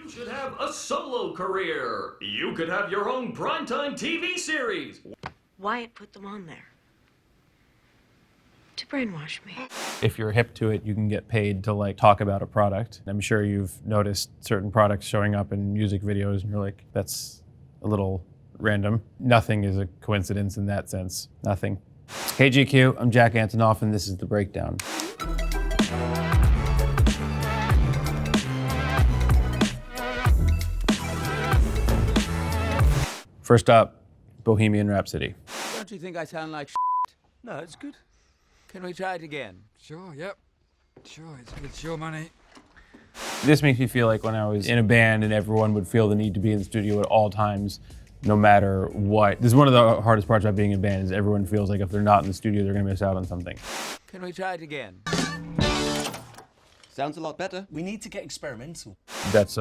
You should have a solo career. You could have your own primetime TV series. Wyatt put them on there to brainwash me. If you're hip to it, you can get paid to like talk about a product. I'm sure you've noticed certain products showing up in music videos and you're like, that's a little random. Nothing is a coincidence in that sense. Nothing. Hey GQ, I'm Jack Antonoff and this is The Breakdown. First up, Bohemian Rhapsody. Don't you think I sound like No, it's good. Can we try it again? Sure, yep. Sure, it's your money. This makes me feel like when I was in a band and everyone would feel the need to be in the studio at all times, no matter what. This is one of the hardest parts about being in a band is everyone feels like if they're not in the studio, they're gonna miss out on something. Can we try it again? Sounds a lot better. We need to get experimental. That's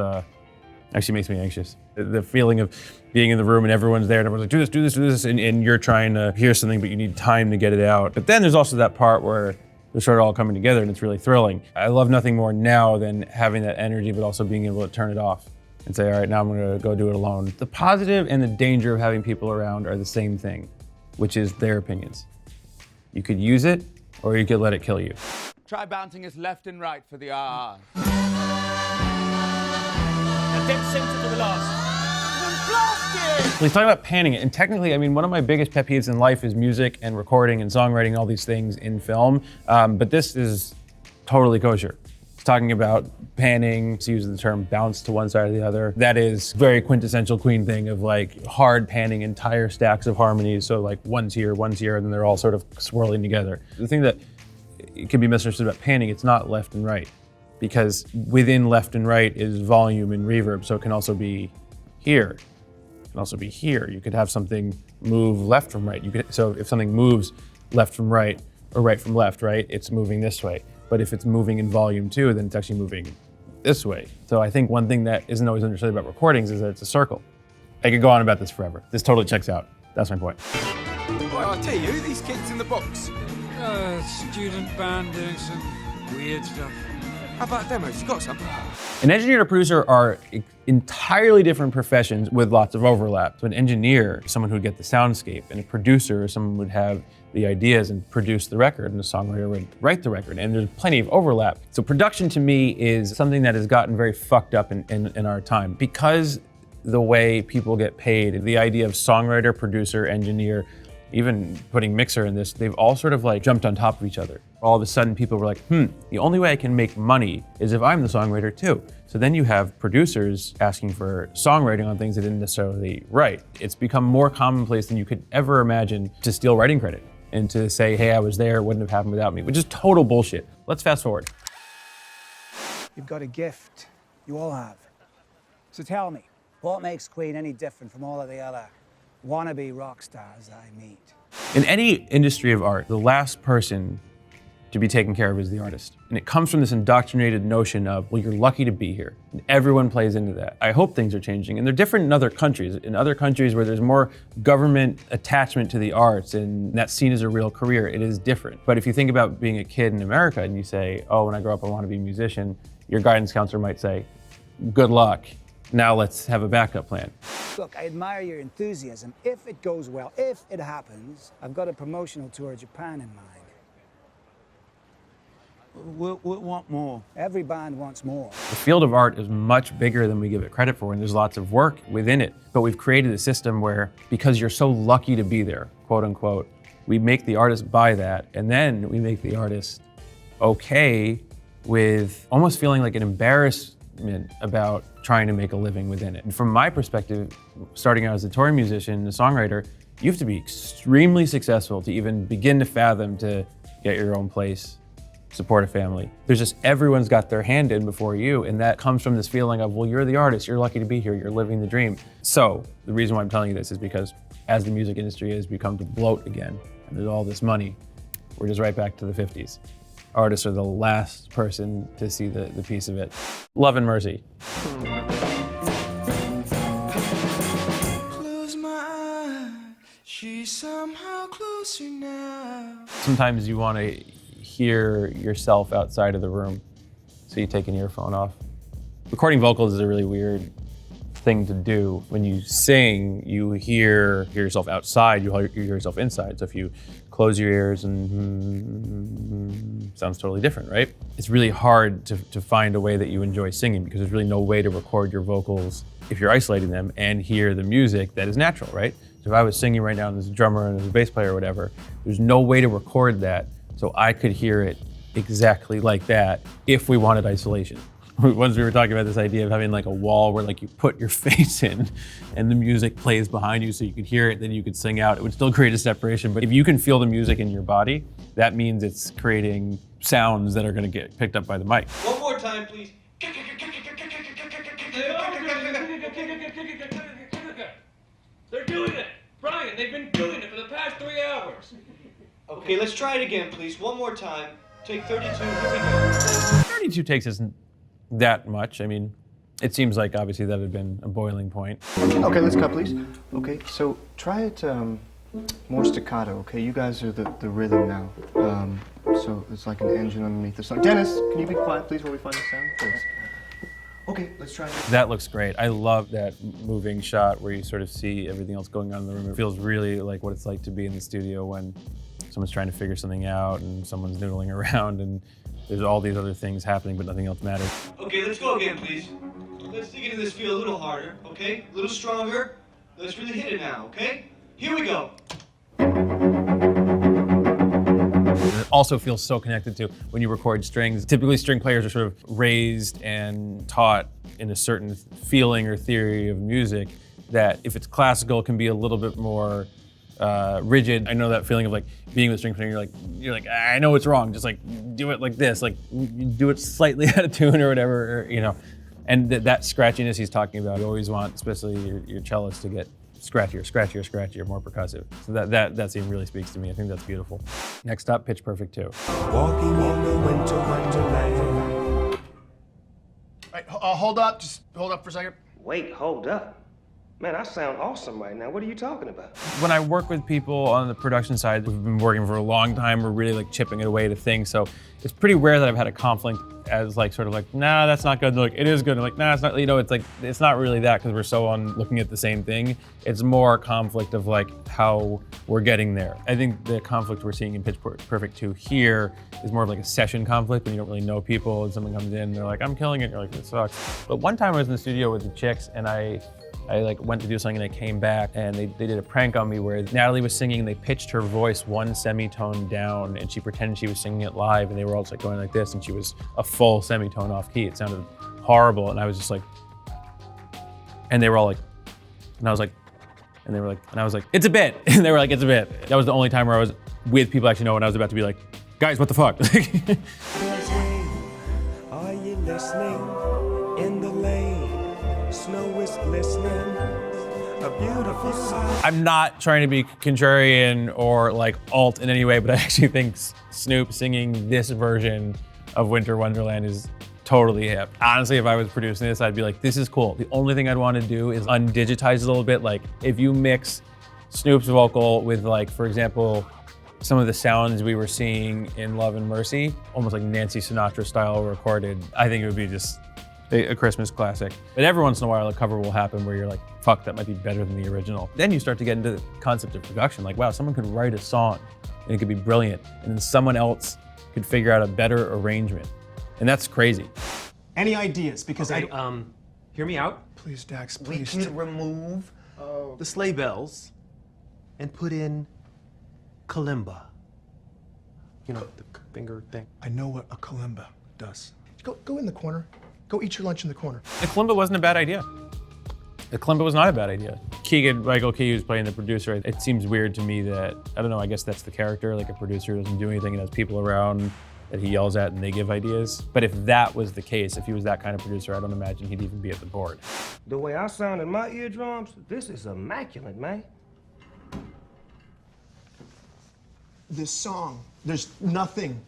actually makes me anxious. The feeling of being in the room and everyone's there and everyone's like, do this, do this, do this, and you're trying to hear something, but you need time to get it out. But then there's also that part where they start all coming together and it's really thrilling. I love nothing more now than having that energy, but also being able to turn it off and say, all right, now I'm gonna go do it alone. The positive and the danger of having people around are the same thing, which is their opinions. You could use it or you could let it kill you. Try bouncing us left and right for the ah. Dead center for the last. Blasted! He's talking about panning it, and technically, I mean, one of my biggest pet peeves in life is music and recording and songwriting and all these things in film, but this is totally kosher. He's talking about panning, he's using the term bounce to one side or the other. That is very quintessential Queen thing of like hard panning entire stacks of harmonies, so like one's here, and then they're all sort of swirling together. The thing that can be misunderstood about panning, it's not left and right, because within left and right is volume and reverb, so it can also be here. It can also be here. You could have something move left from right. So if something moves left from right or right from left, right, it's moving this way. But if it's moving in volume too, then it's actually moving this way. So I think one thing that isn't always understood about recordings is that it's a circle. I could go on about this forever. This totally checks out. That's my point. Well, I'll tell you, who are these kids in the box? Student band doing some weird stuff. How about demos? You got some? An engineer and a producer are entirely different professions with lots of overlap. So an engineer is someone who would get the soundscape, and a producer is someone who would have the ideas and produce the record, and a songwriter would write the record, and there's plenty of overlap. So production to me is something that has gotten very fucked up in our time. Because the way people get paid, the idea of songwriter, producer, engineer, even putting mixer in this, they've all sort of like jumped on top of each other. All of a sudden people were like, the only way I can make money is if I'm the songwriter too. So then you have producers asking for songwriting on things they didn't necessarily write. It's become more commonplace than you could ever imagine to steal writing credit and to say, hey, I was there, it wouldn't have happened without me, which is total bullshit. Let's fast forward. You've got a gift. You all have. So tell me, what makes Queen any different from all of the other wannabe rock stars that I meet? In any industry of art, the last person to be taken care of is the artist. And it comes from this indoctrinated notion of, well, you're lucky to be here. And everyone plays into that. I hope things are changing. And they're different in other countries. In other countries where there's more government attachment to the arts and that's seen as a real career, it is different. But if you think about being a kid in America and you say, oh, when I grow up, I want to be a musician, your guidance counselor might say, good luck. Now let's have a backup plan. Look, I admire your enthusiasm. If it goes well, if it happens, I've got a promotional tour of Japan in mind. We want more. Every band wants more. The field of art is much bigger than we give it credit for, and there's lots of work within it. But we've created a system where, because you're so lucky to be there, quote unquote, we make the artist buy that, and then we make the artist okay with almost feeling like an embarrassment about trying to make a living within it. And from my perspective, starting out as a touring musician and a songwriter, you have to be extremely successful to even begin to fathom to get your own place, support a family. There's just, everyone's got their hand in before you, and that comes from this feeling of, well, you're the artist, you're lucky to be here, you're living the dream. So the reason why I'm telling you this is because as the music industry has become to bloat again, and there's all this money, we're just right back to the 50s. Artists are the last person to see the piece of it. Love and Mercy. Close my eyes, she's somehow closer now. Sometimes you want to hear yourself outside of the room, so you take an earphone off. Recording vocals is a really weird thing to do. When you sing, you hear yourself outside, you hear yourself inside. So if you close your ears and sounds totally different, right? It's really hard to find a way that you enjoy singing because there's really no way to record your vocals if you're isolating them and hear the music that is natural, right? So if I was singing right now and there's a drummer and there's a bass player or whatever, there's no way to record that so I could hear it exactly like that if we wanted isolation. Once we were talking about this idea of having like a wall where like you put your face in and the music plays behind you so you could hear it, then you could sing out. It would still create a separation, but if you can feel the music in your body, that means it's creating sounds that are gonna get picked up by the mic. One more time, please. They're doing it! Brian, they've been doing it for the past 3 hours. Okay, let's try it again, please. One more time. Take 32. Here we go. 32 takes isn't that much. I mean, it seems like obviously that had been a boiling point. Okay, let's cut, please. Okay, so try it more staccato, okay? You guys are the rhythm now. So it's like an engine underneath the song. Dennis, can you be quiet, please, while we find the sound? Thanks. Okay, let's try it. That looks great. I love that moving shot where you sort of see everything else going on in the room. It feels really like what it's like to be in the studio when someone's trying to figure something out and someone's noodling around and there's all these other things happening, but nothing else matters. Okay, let's go again, please. Let's dig into this feel a little harder, okay? A little stronger. Let's really hit it now, okay? Here we go. It also feels so connected to when you record strings. Typically string players are sort of raised and taught in a certain feeling or theory of music that if it's classical, it can be a little bit more rigid. I know that feeling of like being with a string player, you're like, I know it's wrong, just like do it like this, like do it slightly out of tune or whatever, or, you know. And that scratchiness he's talking about, you always want, especially your cellist, to get scratchier, more percussive. So that scene really speaks to me. I think that's beautiful. Next up, Pitch Perfect 2. Walking in the winter wonderland. Right, hold up, just hold up for a second. Wait, hold up. Man, I sound awesome right now. What are you talking about? When I work with people on the production side, we've been working for a long time, we're really like chipping it away to things. So it's pretty rare that I've had a conflict as like sort of like, nah, that's not good. And they're like, it is good. I'm like, nah, it's not, you know, it's like, it's not really that because we're so on looking at the same thing. It's more a conflict of like how we're getting there. I think the conflict we're seeing in Pitch Perfect 2 here is more of like a session conflict when you don't really know people and someone comes in and they're like, I'm killing it. And you're like, it sucks. But one time I was in the studio with the chicks and I like went to do something and I came back and they did a prank on me where Natalie was singing and they pitched her voice one semitone down and she pretended she was singing it live and they were all just like going like this and she was a full semitone off key. It sounded horrible and I was just like, and they were all like, and I was like, and they were like, and I was like, it's a bit. And they were like, it's a bit. That was the only time where I was with people I actually know and I was about to be like, guys, what the fuck? Are you listening? In the lane, snow is glistening, a beautiful sight. I'm not trying to be contrarian or like alt in any way, but I actually think Snoop singing this version of Winter Wonderland is totally hip. Honestly, if I was producing this, I'd be like, this is cool. The only thing I'd want to do is undigitize it a little bit. Like if you mix Snoop's vocal with like, for example, some of the sounds we were seeing in Love and Mercy, almost like Nancy Sinatra style recorded, I think it would be just a Christmas classic. But every once in a while, a cover will happen where you're like, fuck, that might be better than the original. Then you start to get into the concept of production. Like, wow, someone could write a song and it could be brilliant. And then someone else could figure out a better arrangement. And that's crazy. Any ideas? Because okay, hear me out. Please, Dax, please. We can remove the sleigh bells and put in kalimba. You know, the finger thing. I know what a kalimba does. Go in the corner. Go eat your lunch in the corner. The kalimba wasn't a bad idea. The kalimba was not a bad idea. Michael Key, who's playing the producer, it seems weird to me that, I don't know, I guess that's the character, like a producer who doesn't do anything and has people around that he yells at and they give ideas. But if that was the case, if he was that kind of producer, I don't imagine he'd even be at the board. The way I sound in my eardrums, this is immaculate, man. This song, there's nothing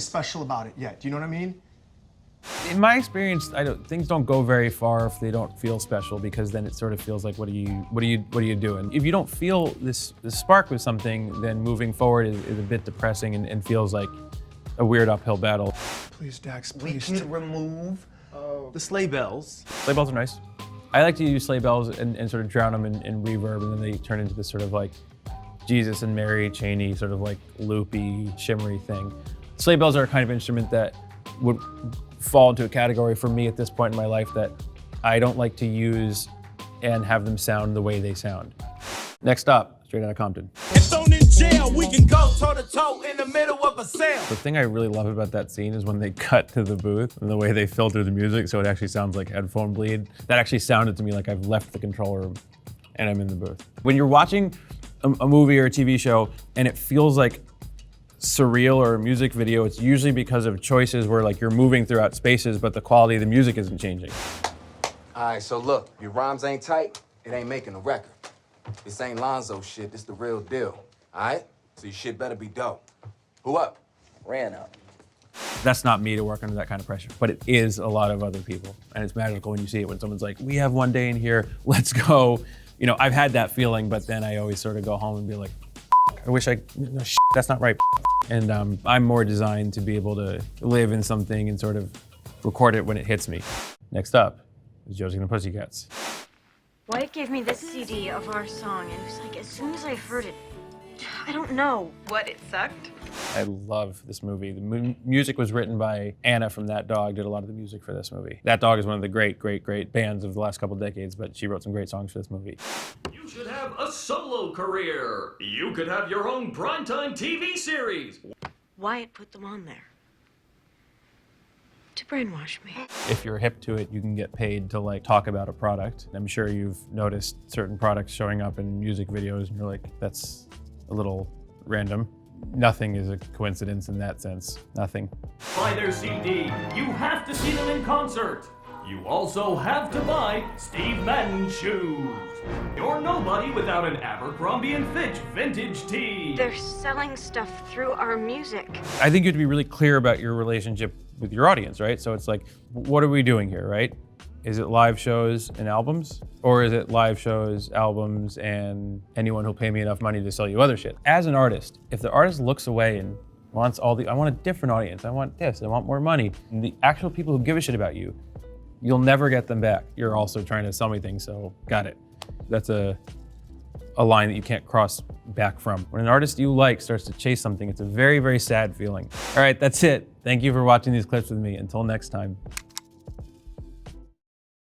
special about it yet. Do you know what I mean? In my experience, things don't go very far if they don't feel special because then it sort of feels like, what are you doing? If you don't feel this spark with something, then moving forward is a bit depressing and feels like a weird uphill battle. Please, Dax, please. We can remove The sleigh bells. Sleigh bells are nice. I like to use sleigh bells and sort of drown them in reverb, and then they turn into this sort of like Jesus and Mary chainy, sort of like loopy, shimmery thing. Sleigh bells are a kind of instrument that would fall into a category for me at this point in my life that I don't like to use and have them sound the way they sound. Next up, straight out of Compton. If thrown in jail, we can go toe to toe in the middle of a sale. The thing I really love about that scene is when they cut to the booth and the way they filter the music so it actually sounds like headphone bleed. That actually sounded to me like I've left the control room and I'm in the booth. When you're watching a movie or a TV show and it feels like surreal or a music video, it's usually because of choices where like you're moving throughout spaces but the quality of the music isn't changing. All right, so look, your rhymes ain't tight, it ain't making a record. This ain't Lonzo shit, this the real deal, all right? So your shit better be dope. Who up? Ran up. That's not me to work under that kind of pressure, but it is a lot of other people. And it's magical when you see it, when someone's like, we have one day in here, let's go. You know, I've had that feeling, but then I always sort of go home and be like, I wish no, that's not right. And I'm more designed to be able to live in something and sort of record it when it hits me. Next up is Josie and the Pussycats. Wyatt gave me this CD of our song, and it was like, as soon as I heard it, I don't know. What, it sucked? I love this movie. The music was written by Anna from That Dog, did a lot of the music for this movie. That Dog is one of the great, great, great bands of the last couple decades, but she wrote some great songs for this movie. You should have a solo career. You could have your own primetime TV series. Wyatt put them on there to brainwash me. If you're hip to it, you can get paid to like talk about a product. I'm sure you've noticed certain products showing up in music videos and you're like, that's a little random. Nothing is a coincidence in that sense, nothing. Buy their CD. You have to see them in concert. You also have to buy Steve Madden shoes. You're nobody without an Abercrombie & Fitch vintage tee. They're selling stuff through our music. I think you have to be really clear about your relationship with your audience, right? So it's like, what are we doing here, right? Is it live shows and albums? Or is it live shows, albums, and anyone who'll pay me enough money to sell you other shit? As an artist, if the artist looks away and wants I want a different audience, I want this, I want more money, and the actual people who give a shit about you, you'll never get them back. You're also trying to sell me things, so got it. That's a line that you can't cross back from. When an artist you like starts to chase something, it's a very, very sad feeling. All right, that's it. Thank you for watching these clips with me. Until next time.